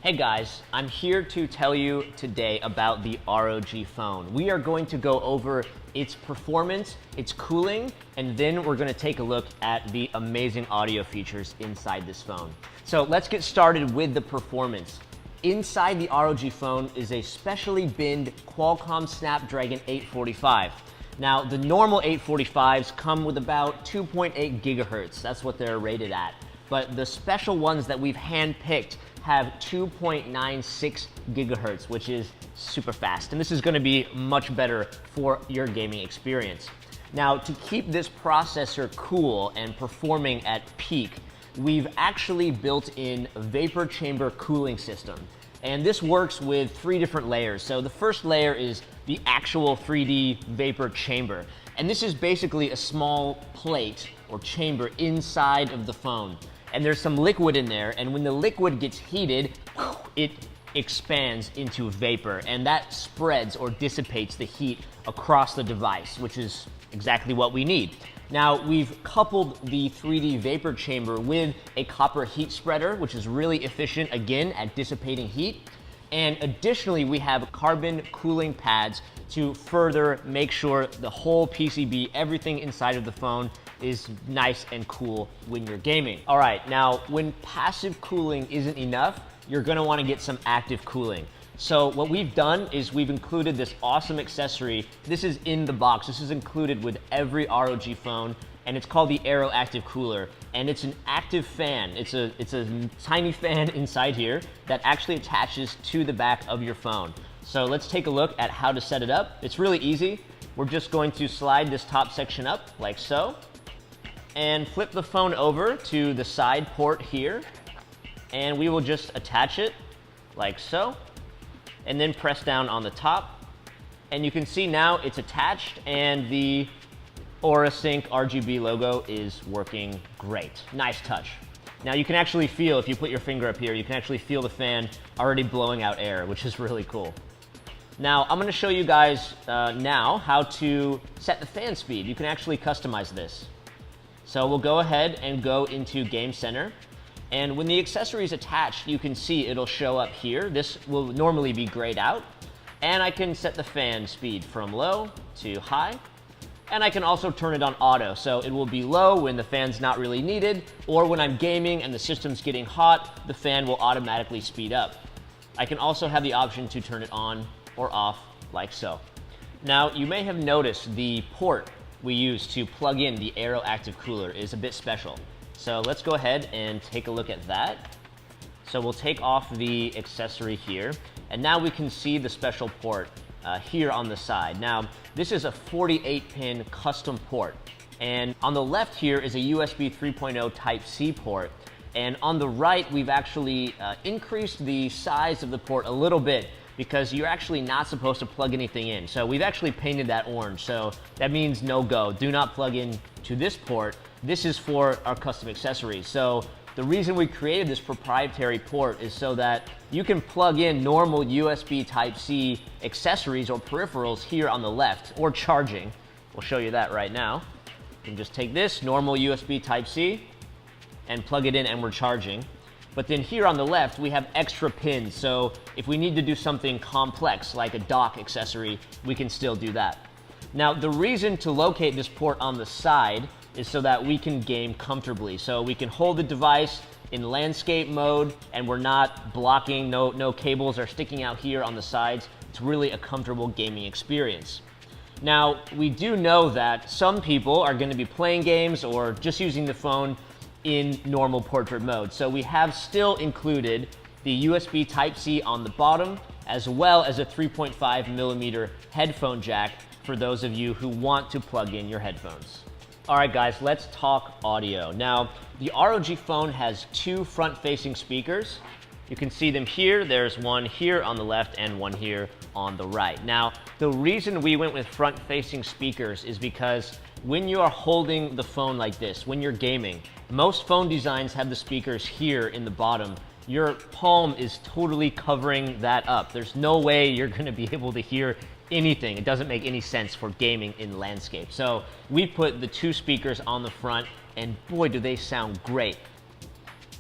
Hey guys, I'm here to tell you today about the ROG phone. We are going to go over its performance, its cooling, and then we're going to take a look at the amazing audio features inside this phone. So let's get started with the performance. Inside the ROG phone is a specially binned Qualcomm Snapdragon 845. Now, the normal 845s come with about 2.8 gigahertz. That's what they're rated at. But the special ones that we've handpicked have 2.96 gigahertz, which is super fast. And this is going to be much better for your gaming experience. Now, to keep this processor cool and performing at peak, we've actually built in a vapor chamber cooling system. And this works with 3 different layers. So the first layer is the actual 3D vapor chamber. And this is basically a small plate or chamber inside of the phone. And there's some liquid in there, and when the liquid gets heated, it expands into vapor, and that spreads or dissipates the heat across the device, which is exactly what we need. Now, we've coupled the 3D vapor chamber with a copper heat spreader, which is really efficient, again, at dissipating heat. And additionally, we have carbon cooling pads to further make sure the whole PCB, everything inside of the phone, is nice and cool when you're gaming. All right, now when passive cooling isn't enough, you're gonna wanna get some active cooling. So what we've done is we've included this awesome accessory. This is in the box. This is included with every ROG phone, and it's called the Aero Active Cooler. And it's an active fan. It's a tiny fan inside here that actually attaches to the back of your phone. So let's take a look at how to set it up. It's really easy. We're just going to slide this top section up like so, and flip the phone over to the side port here, and we will just attach it like so, and then press down on the top, and you can see now it's attached and the AuraSync RGB logo is working great. Nice touch. Now you can actually feel, if you put your finger up here, you can actually feel the fan already blowing out air, which is really cool. Now I'm going to show you guys now how to set the fan speed. You can actually customize this. So we'll go ahead and go into Game Center, and when the accessory is attached, you can see it'll show up here. This will normally be grayed out, and I can set the fan speed from low to high, and I can also turn it on auto, so it will be low when the fan's not really needed, or when I'm gaming and the system's getting hot, the fan will automatically speed up. I can also have the option to turn it on or off like so. Now, you may have noticed the port we use to plug in the Aero Active Cooler is a bit special. So let's go ahead and take a look at that. So we'll take off the accessory here, and now we can see the special port here on the side. Now, this is a 48-pin custom port, and on the left here is a USB 3.0 Type-C port, and on the right we've actually increased the size of the port a little bit, because you're actually not supposed to plug anything in. So we've actually painted that orange, so that means no go. Do not plug in to this port. This is for our custom accessories. So the reason we created this proprietary port is so that you can plug in normal USB Type-C accessories or peripherals here on the left, or charging. We'll show you that right now. You can just take this normal USB Type-C and plug it in, and we're charging. But then here on the left, we have extra pins, so if we need to do something complex, like a dock accessory, we can still do that. Now, the reason to locate this port on the side is so that we can game comfortably. So we can hold the device in landscape mode, and we're not blocking, no cables are sticking out here on the sides. It's really a comfortable gaming experience. Now, we do know that some people are going to be playing games or just using the phone in normal portrait mode. So we have still included the USB Type-C on the bottom, as well as a 3.5mm headphone jack for those of you who want to plug in your headphones. All right, guys, let's talk audio. Now, the ROG phone has 2 front-facing speakers. You can see them here. There's one here on the left and one here on the right. Now, the reason we went with front-facing speakers is because when you are holding the phone like this, when you're gaming, most phone designs have the speakers here in the bottom. Your palm is totally covering that up. There's no way you're going to be able to hear anything. It doesn't make any sense for gaming in landscape. So we put the 2 speakers on the front, and boy, do they sound great.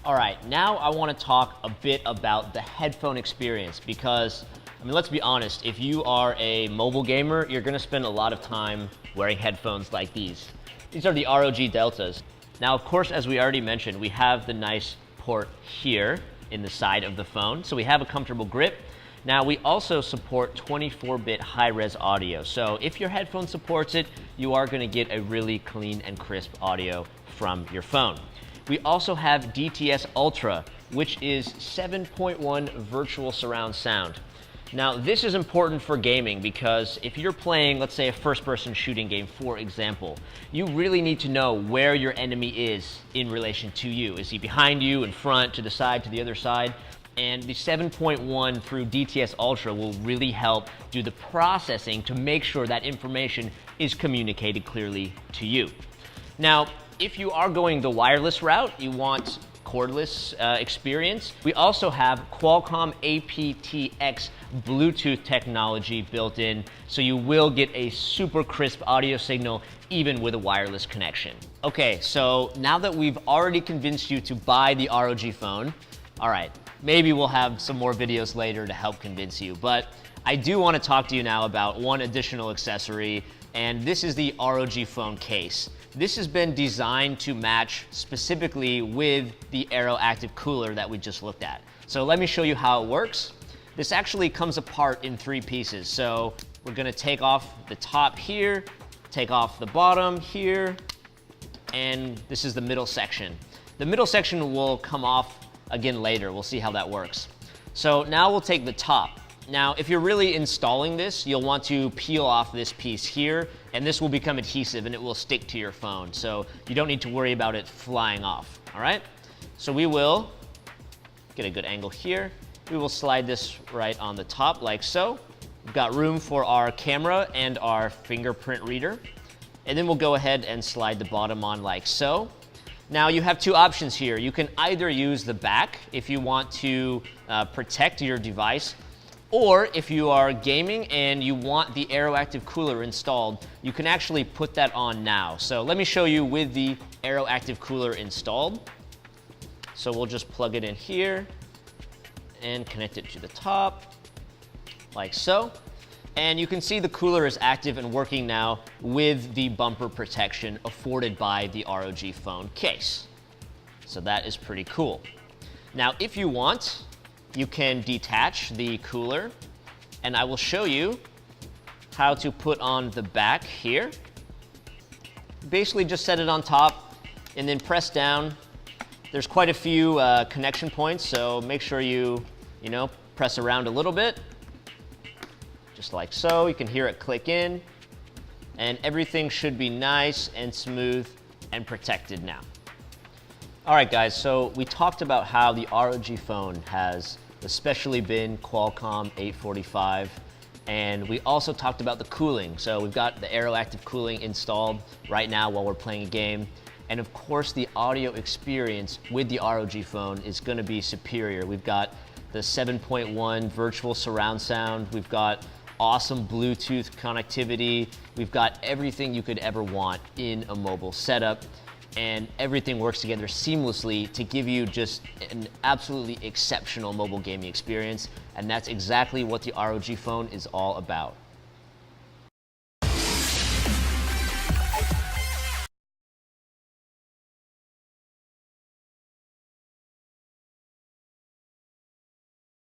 All right, now I want to talk a bit about the headphone experience because, I mean, let's be honest, if you are a mobile gamer, you're going to spend a lot of time wearing headphones like these. These are the ROG Deltas. Now, of course, as we already mentioned, we have the nice port here in the side of the phone, so we have a comfortable grip. Now, we also support 24-bit high-res audio, so if your headphone supports it, you are going to get a really clean and crisp audio from your phone. We also have DTS Ultra, which is 7.1 virtual surround sound. Now, this is important for gaming because if you're playing, let's say, a first-person shooting game, for example, you really need to know where your enemy is in relation to you. Is he behind you, in front, to the side, to the other side? And the 7.1 through DTS Ultra will really help do the processing to make sure that information is communicated clearly to you. Now, if you are going the wireless route, you want cordless experience, we also have Qualcomm aptX Bluetooth technology built in, so you will get a super crisp audio signal even with a wireless connection. Okay, so now that we've already convinced you to buy the ROG phone, all right, maybe we'll have some more videos later to help convince you, but I do want to talk to you now about one additional accessory, and this is the ROG phone case. This has been designed to match specifically with the Aero Active Cooler that we just looked at. So let me show you how it works. This actually comes apart in 3 pieces. So we're gonna take off the top here, take off the bottom here, and this is the middle section. The middle section will come off again later. We'll see how that works. So now we'll take the top. Now, if you're really installing this, you'll want to peel off this piece here, and this will become adhesive and it will stick to your phone. So you don't need to worry about it flying off, all right? So we will get a good angle here. We will slide this right on the top like so. We've got room for our camera and our fingerprint reader. And then we'll go ahead and slide the bottom on like so. Now you have 2 options here. You can either use the back if you want to protect your device, or if you are gaming and you want the Aero Active Cooler installed, you can actually put that on now. So let me show you with the Aero Active Cooler installed. So we'll just plug it in here and connect it to the top, like so. And you can see the cooler is active and working now with the bumper protection afforded by the ROG phone case. So that is pretty cool. Now, if you want, you can detach the cooler, and I will show you how to put on the back here. Basically just set it on top and then press down. There's quite a few connection points, so make sure you press around a little bit, just like so. You can hear it click in, and everything should be nice and smooth and protected now. All right, guys, so we talked about how the ROG phone has especially been Qualcomm 845, and we also talked about the cooling. So we've got the Aero Active cooling installed right now while we're playing a game. And of course, the audio experience with the ROG phone is going to be superior. We've got the 7.1 virtual surround sound. We've got awesome Bluetooth connectivity. We've got everything you could ever want in a mobile setup. And everything works together seamlessly to give you just an absolutely exceptional mobile gaming experience. And that's exactly what the ROG phone is all about.